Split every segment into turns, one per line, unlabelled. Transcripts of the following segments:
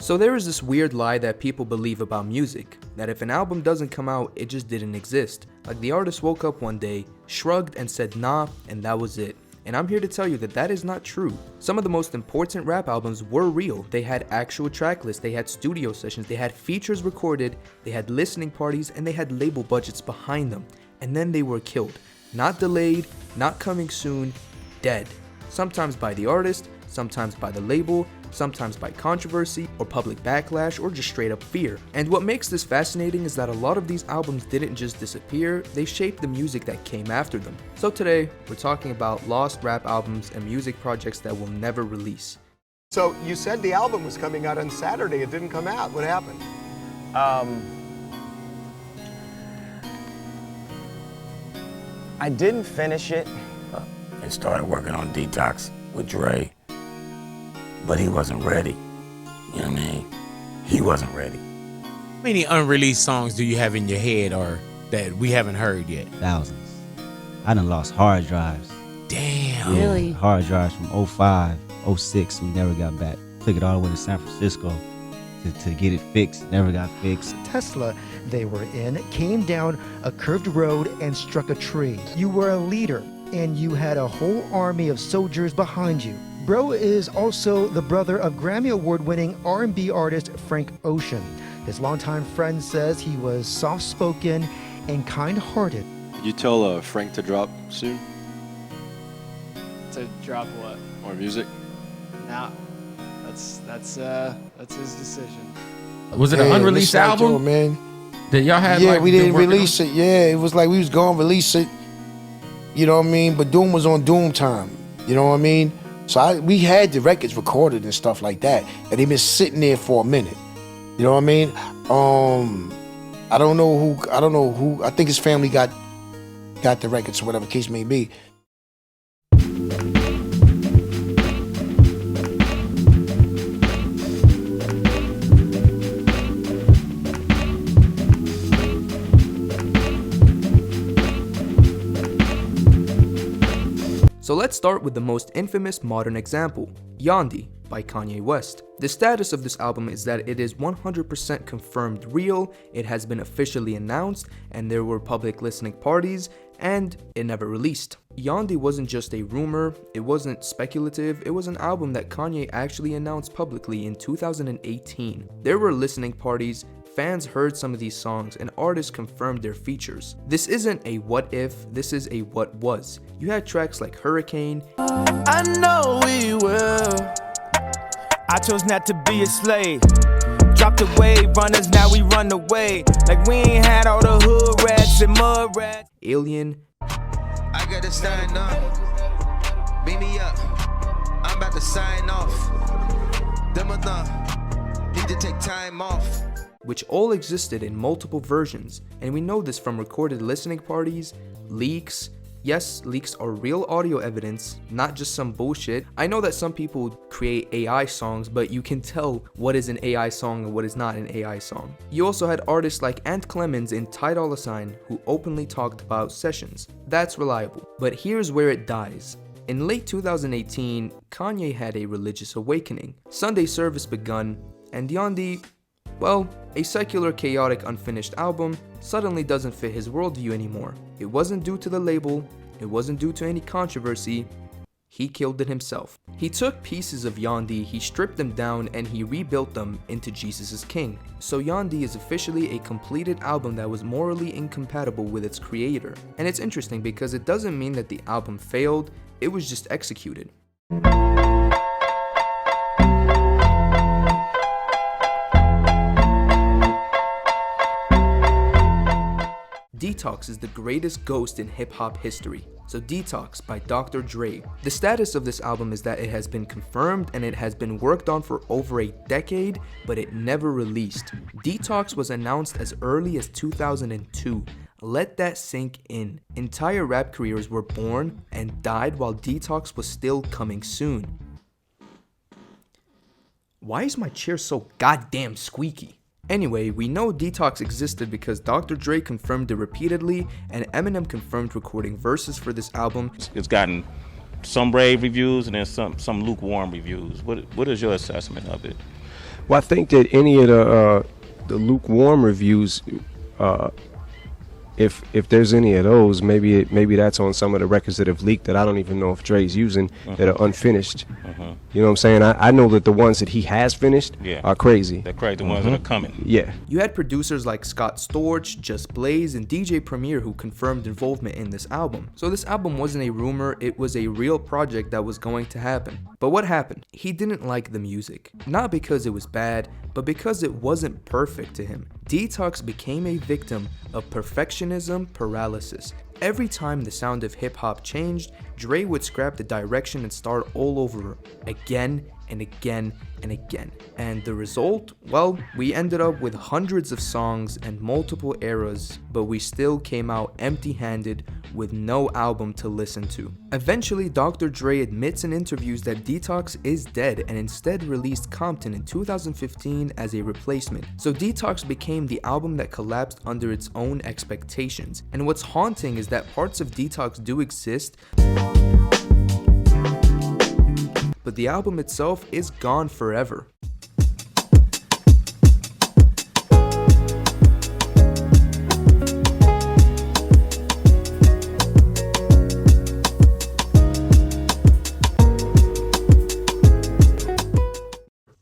So there is this weird lie that people believe about music, that if an album doesn't come out, it just didn't exist. Like the artist woke up one day, shrugged and said nah, and that was it. And I'm here to tell you that that is not true. Some of the most important rap albums were real. They had actual track lists, they had studio sessions, they had features recorded, they had listening parties, and they had label budgets behind them. And then they were killed. Not delayed, not coming soon, dead. Sometimes by the artist, sometimes by the label, sometimes by controversy or public backlash or just straight up fear. And what makes this fascinating is that a lot of these albums didn't just disappear, they shaped the music that came after them. So today, we're talking about lost rap albums and music projects that will never release.
So you said the album was coming out on Saturday, it didn't come out. What happened?
I didn't finish it.
And started working on Detox with Dre. But he wasn't ready. You know what I mean? He wasn't ready.
How many unreleased songs do you have in your head or that we haven't heard yet?
Thousands. I done lost hard drives.
Damn.
Really?
Hard drives from 05, 06, we never got back. Took it all the way to San Francisco to get it fixed. Never got fixed.
Tesla they were in came down a curved road and struck a tree. You were a leader, and you had a whole army of soldiers behind you. Bro is also the brother of Grammy Award-winning R&B artist Frank Ocean. His longtime friend says he was soft-spoken and kind-hearted.
You tell Frank to drop soon?
To drop what?
More music?
Nah, that's his decision.
Was it an unreleased album?
Yo, man.
That y'all had?
Yeah,
like,
we didn't release it. Yeah, it was like we was gonna release it. You know what I mean? But Doom was on Doom time. You know what I mean? So we had the records recorded and stuff like that, and they've been sitting there for a minute. You know what I mean? I don't know who. I think his family got the records or whatever case may be.
So let's start with the most infamous modern example, Yandhi by Kanye West. The status of this album is that it is 100% confirmed real, it has been officially announced, and there were public listening parties, and it never released. Yandhi wasn't just a rumor, it wasn't speculative, it was an album that Kanye actually announced publicly in 2018. There were listening parties, fans heard some of these songs, and artists confirmed their features. This isn't a what if, this is a what was. You had tracks like Hurricane,
I know we will. I chose not to be a slave. Dropped away, runners, now we run away. Like we ain't had all the hood rats and mud rats.
Alien,
I gotta sign off. Beat me up. I'm about to sign off. Them or the need to take time off.
which all existed in multiple versions, and we know this from recorded listening parties, leaks. Yes, leaks are real audio evidence, not just some bullshit. I know that some people create AI songs, but you can tell what is an AI song and what is not an AI song. You also had artists like Ant Clemens and Ty Dolla $ign who openly talked about sessions. That's reliable. But here's where it dies. In late 2018, Kanye had a religious awakening. Sunday service begun, and Yandhi, well, a secular, chaotic, unfinished album suddenly doesn't fit his worldview anymore. It wasn't due to the label, it wasn't due to any controversy, he killed it himself. He took pieces of Yandhi, he stripped them down, and he rebuilt them into Jesus is King. So Yandhi is officially a completed album that was morally incompatible with its creator. And it's interesting because it doesn't mean that the album failed, it was just executed. Detox is the greatest ghost in hip-hop history. So Detox by Dr. Dre. The status of this album is that it has been confirmed and it has been worked on for over a decade, but it never released. Detox was announced as early as 2002. Let that sink in. Entire rap careers were born and died while Detox was still coming soon. Why is my chair so goddamn squeaky? Anyway, we know Detox existed because Dr. Dre confirmed it repeatedly, and Eminem confirmed recording verses for this album.
It's gotten some rave reviews and then some lukewarm reviews. What is your assessment of it?
Well, I think that any of the lukewarm reviews, if there's any of those, maybe that's on some of the records that have leaked that I don't even know if Dre's using that are unfinished. You know what I'm saying? I know that the ones that he has finished are crazy.
They're crazy. The ones that are coming.
Yeah.
You had producers like Scott Storch, Just Blaze, and DJ Premier who confirmed involvement in this album. So this album wasn't a rumor, it was a real project that was going to happen. But what happened? He didn't like the music. Not because it was bad, but because it wasn't perfect to him. Detox became a victim of perfectionism paralysis. Every time the sound of hip-hop changed, Dre would scrap the direction and start all over again and again and again. And the result? Well, we ended up with hundreds of songs and multiple eras, but we still came out empty-handed with no album to listen to. Eventually, Dr. Dre admits in interviews that Detox is dead and instead released Compton in 2015 as a replacement. So Detox became the album that collapsed under its own expectations. And what's haunting is that parts of Detox do exist, but the album itself is gone forever.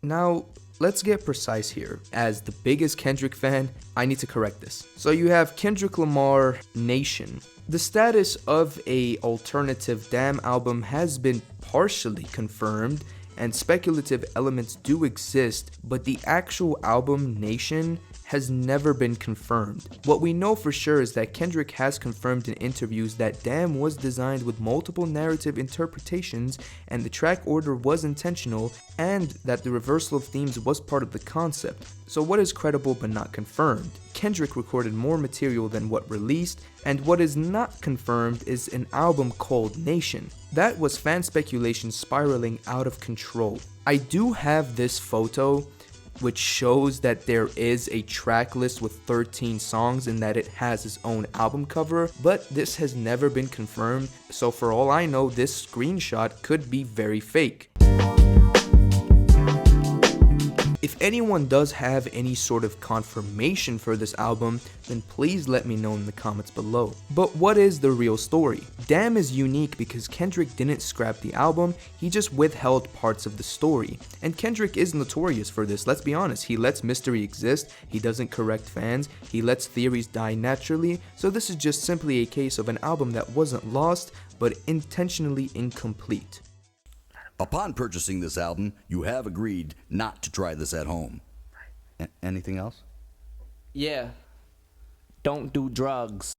Now, let's get precise here. As the biggest Kendrick fan, I need to correct this. So you have Kendrick Lamar Nation. The status of a alternative Damn album has been partially confirmed, and speculative elements do exist, but the actual album Nation has never been confirmed. What we know for sure is that Kendrick has confirmed in interviews that Damn was designed with multiple narrative interpretations and the track order was intentional, and that the reversal of themes was part of the concept. So what is credible but not confirmed? Kendrick recorded more material than what released, and what is not confirmed is an album called Nation. That was fan speculation spiraling out of control. I do have this photo which shows that there is a track list with 13 songs and that it has its own album cover, but this has never been confirmed, so for all I know, this screenshot could be very fake. If anyone does have any sort of confirmation for this album, then please let me know in the comments below. But what is the real story? Damn is unique because Kendrick didn't scrap the album, he just withheld parts of the story. And Kendrick is notorious for this, let's be honest. He lets mystery exist, he doesn't correct fans, he lets theories die naturally, so this is just simply a case of an album that wasn't lost, but intentionally incomplete.
Upon purchasing this album, you have agreed not to try this at home. Anything else?
Yeah. Don't do drugs.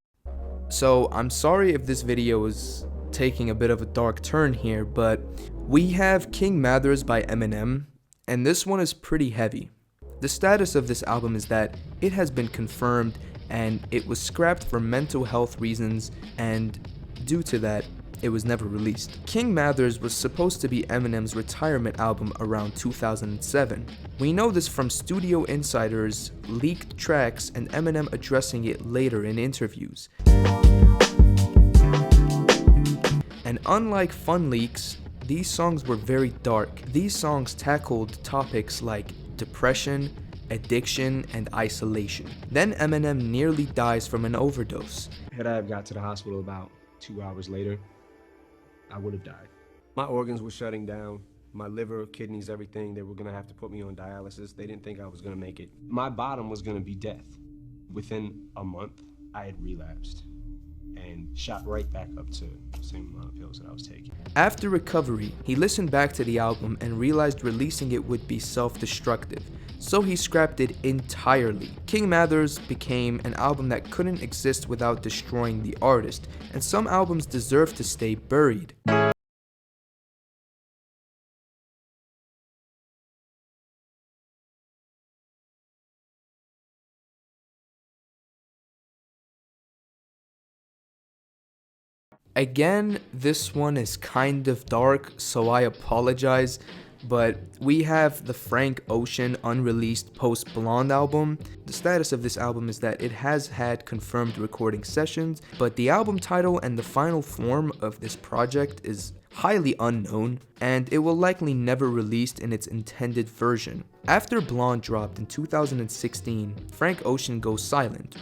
So I'm sorry if this video is taking a bit of a dark turn here, but we have King Mathers by Eminem, and this one is pretty heavy. The status of this album is that it has been confirmed and it was scrapped for mental health reasons, and due to that, it was never released. King Mathers was supposed to be Eminem's retirement album around 2007. We know this from Studio Insider's leaked tracks and Eminem addressing it later in interviews. And unlike fun leaks, these songs were very dark. These songs tackled topics like depression, addiction, and isolation. Then Eminem nearly dies from an overdose.
Had I got to the hospital about 2 hours later, I would have died. My organs were shutting down. My liver, kidneys, everything. They were gonna have to put me on dialysis. They didn't think I was gonna make it. My bottom was gonna be death. Within a month, I had relapsed and shot right back up to the same amount of pills that I was taking.
After recovery, he listened back to the album and realized releasing it would be self-destructive, so he scrapped it entirely. King Mathers became an album that couldn't exist without destroying the artist, and some albums deserve to stay buried. Again, this one is kind of dark, so I apologize. But we have the Frank Ocean unreleased Post Blonde album. The status of this album is that it has had confirmed recording sessions, but the album title and the final form of this project is highly unknown, and it will likely never released in its intended version. After Blonde dropped in 2016, Frank Ocean goes silent,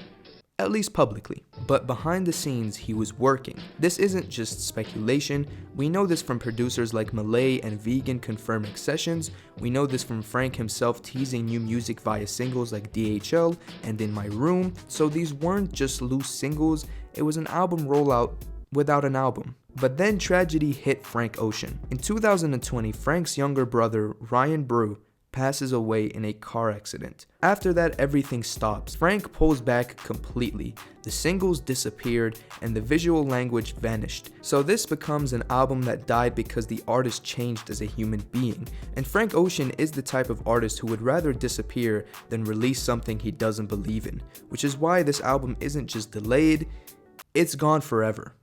at least publicly, but behind the scenes he was working. This isn't just speculation, we know this from producers like Malay and Vegan confirming sessions, we know this from Frank himself teasing new music via singles like DHL and In My Room, so these weren't just loose singles, it was an album rollout without an album. But then tragedy hit Frank Ocean. In 2020, Frank's younger brother, Ryan Brew, passes away in a car accident. After that, everything stops. Frank pulls back completely. The singles disappeared and the visual language vanished. So this becomes an album that died because the artist changed as a human being. And Frank Ocean is the type of artist who would rather disappear than release something he doesn't believe in. Which is why this album isn't just delayed, it's gone forever.